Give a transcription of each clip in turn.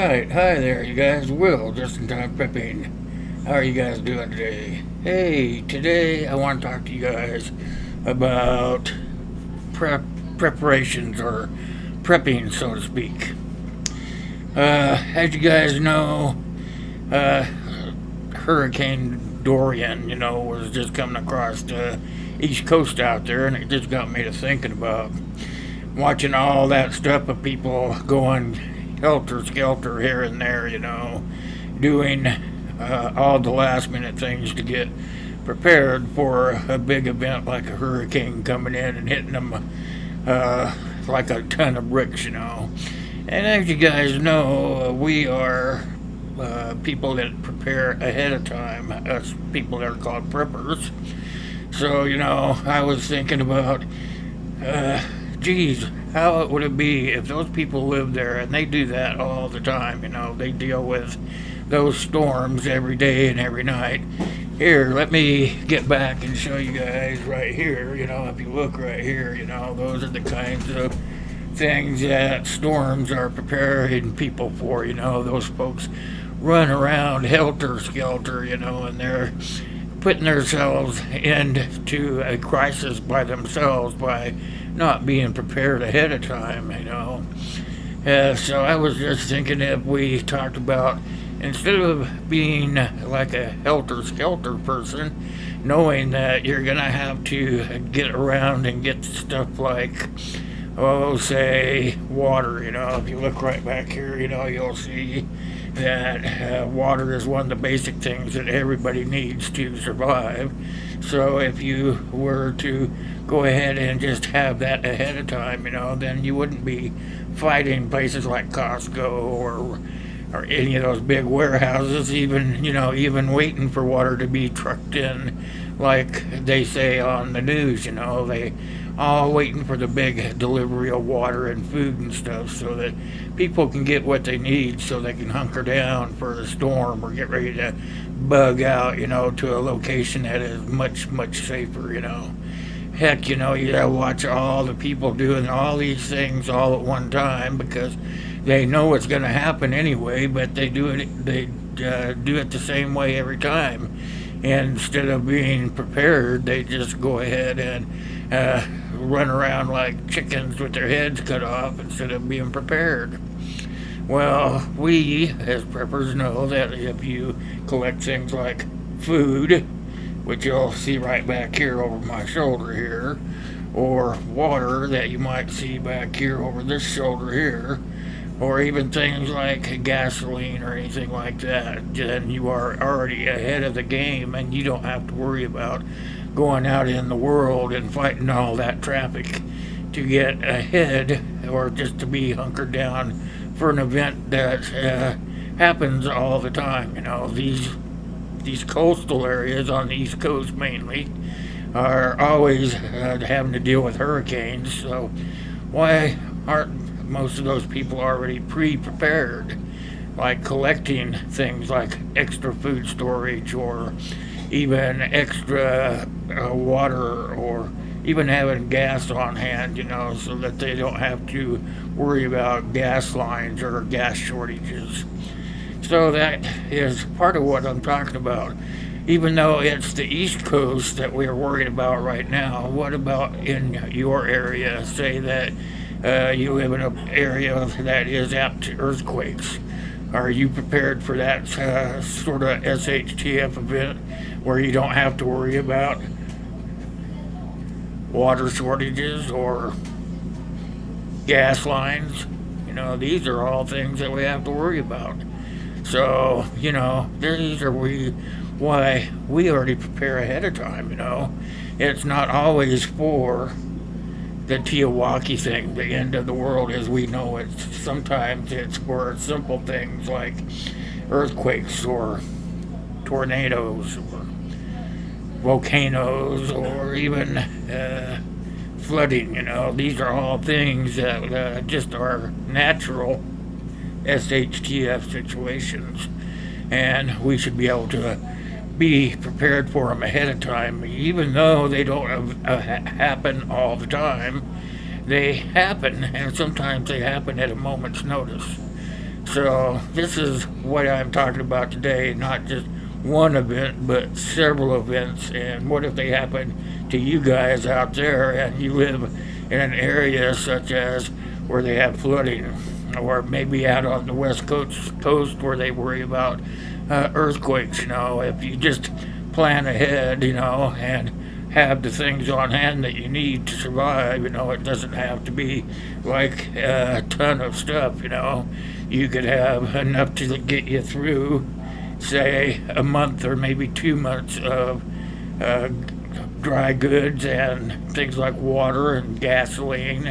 Alright, hi there, you guys. Will, just in time prepping. How are you guys doing today? Hey, today I want to talk to you guys about preparations or prepping, so to speak. As you guys know, uh, Hurricane Dorian, was just coming across the East Coast out there, and it just got me to thinking about watching all that stuff of people going helter skelter here and there, doing all the last minute things to get prepared for a big event like a hurricane coming in and hitting them like a ton of bricks. And as you guys know, we are people that prepare ahead of time, us people that are called preppers. So, I was thinking about, geez, how would it be if those people lived there and they do that all the time? They deal with those storms every day and every night. Here, let me get back and show you guys right here. If you look right here, those are the kinds of things that storms are preparing people for. Those folks run around helter skelter, and they're putting themselves into a crisis by themselves by not being prepared ahead of time. So I was just thinking if we talked about, instead of being like a helter-skelter person, knowing that you're going to have to get around and get stuff like, say, water. If you look right back here, you'll see that water is one of the basic things that everybody needs to survive. So if you were to go ahead and just have that ahead of time, then you wouldn't be fighting places like Costco or any of those big warehouses, even waiting for water to be trucked in, like they say on the news. They all waiting for the big delivery of water and food and stuff so that people can get what they need so they can hunker down for a storm or get ready to bug out, to a location that is much, much safer. Heck, you gotta watch all the people doing all these things all at one time because they know what's going to happen anyway, but they do it the same way every time. And instead of being prepared, they just go ahead and run around like chickens with their heads cut off instead of being prepared. Well, we as preppers know that if you collect things like food, which you'll see right back here over my shoulder here, or water that you might see back here over this shoulder here, or even things like gasoline or anything like that, then you are already ahead of the game and you don't have to worry about going out in the world and fighting all that traffic to get ahead or just to be hunkered down for an event that happens all the time. These coastal areas on the East Coast mainly are always having to deal with hurricanes, so why aren't most of those people already pre-prepared, like collecting things like extra food storage or even extra water or even having gas on hand, so that they don't have to worry about gas lines or gas shortages. So that is part of what I'm talking about. Even though it's the East Coast that we're worried about right now, what about in your area? Say that you live in an area that is apt to earthquakes. Are you prepared for that sort of shtf event where you don't have to worry about water shortages or gas lines? These are all things that we have to worry about. So, these are why we already prepare ahead of time. It's not always for the Tiawaki thing, the end of the world as we know it. Sometimes it's for simple things like earthquakes or tornadoes or volcanoes or even flooding. These are all things that just are natural SHTF situations, and we should be able to be prepared for them ahead of time, even though they don't happen all the time. They happen, and sometimes they happen at a moment's notice. So this is what I'm talking about today, not just one event, but several events. And what if they happen to you guys out there and you live in an area such as where they have flooding, or maybe out on the west coast where they worry about earthquakes. If you just plan ahead, and have the things on hand that you need to survive. It doesn't have to be like a ton of stuff. You could have enough to get you through, say, a month or maybe 2 months of uh, dry goods and things like water and gasoline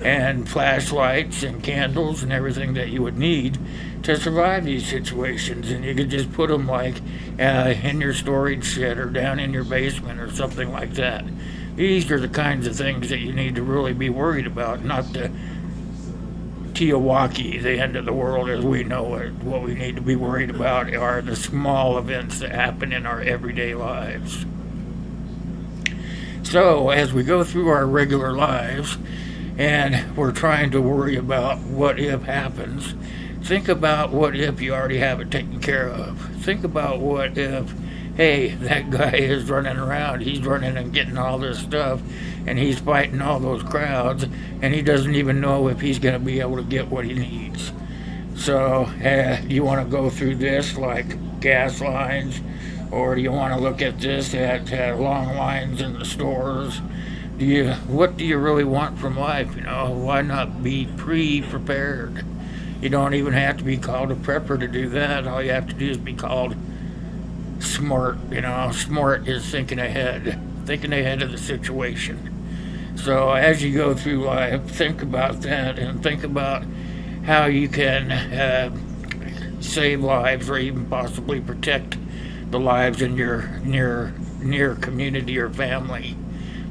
and flashlights and candles and everything that you would need to survive these situations. And you could just put them like in your storage shed or down in your basement or something like that. These are the kinds of things that you need to really be worried about, not the Tiawaki, the end of the world as we know it. What we need to be worried about are the small events that happen in our everyday lives. So, as we go through our regular lives and we're trying to worry about what if happens, think about what if you already have it taken care of. Think about what if, hey, that guy is running around, he's running and getting all this stuff, and he's fighting all those crowds, and he doesn't even know if he's going to be able to get what he needs. So, you want to go through this like gas lines, or do you want to look at this at long lines in the stores? What do you really want from life? Why not be pre-prepared? You don't even have to be called a prepper to do that. All you have to do is be called smart. Smart is thinking ahead of the situation. So as you go through life, think about that and think about how you can save lives or even possibly protect the lives in your near community or family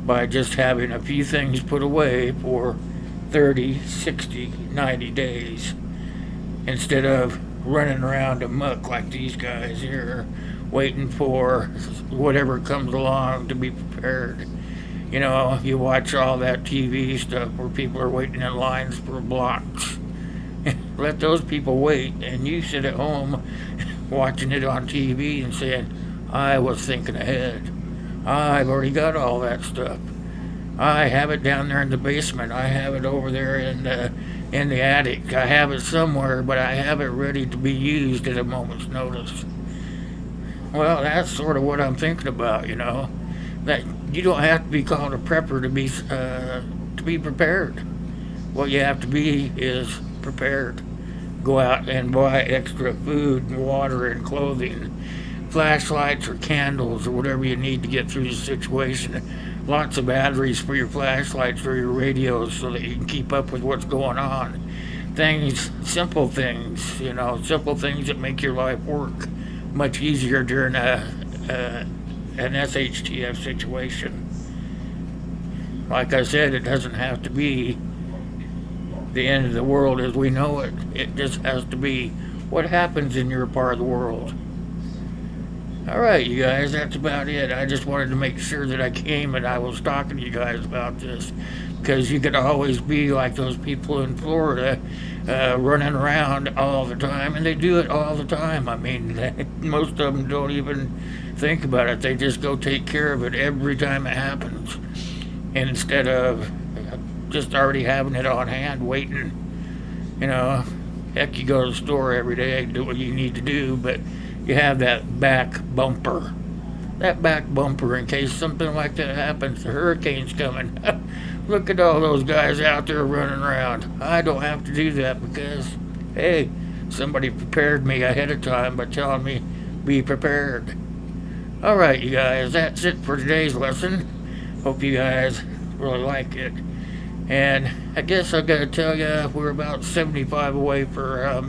by just having a few things put away for 30, 60, 90 days instead of running around amok like these guys here waiting for whatever comes along to be prepared. You watch all that TV stuff where people are waiting in lines for blocks. Let those people wait, and you sit at home watching it on TV and saying, I was thinking ahead. I've already got all that stuff. I have it down there in the basement. I have it over there in the attic. I have it somewhere, but I have it ready to be used at a moment's notice. Well, that's sort of what I'm thinking about, that you don't have to be called a prepper to be prepared. What you have to be is prepared. Go out and buy extra food and water and clothing, flashlights or candles or whatever you need to get through the situation. Lots of batteries for your flashlights or your radios so that you can keep up with what's going on. Simple things that make your life work much easier during an shtf situation. Like I said, it doesn't have to be the end of the world as we know it. It just has to be what happens in your part of the world. Alright, you guys, that's about it. I just wanted to make sure that I came and I was talking to you guys about this, because you could always be like those people in Florida running around all the time, and they do it all the time. I mean, most of them don't even think about it. They just go take care of it every time it happens, and instead of just already having it on hand, waiting. Heck, you go to the store every day, do what you need to do, but you have that back bumper. That back bumper in case something like that happens. The hurricane's coming. Look at all those guys out there running around. I don't have to do that because, hey, somebody prepared me ahead of time by telling me, be prepared. Alright, you guys, that's it for today's lesson. Hope you guys really like it. And I guess I gotta tell you, we're about 75 away for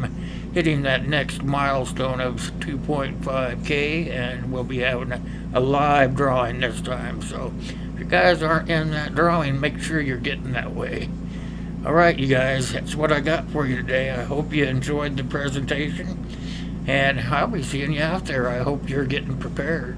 hitting that next milestone of 2.5K, and we'll be having a live drawing this time. So if you guys aren't in that drawing, make sure you're getting that way. Alright, you guys, that's what I got for you today. I hope you enjoyed the presentation, and I'll be seeing you out there. I hope you're getting prepared.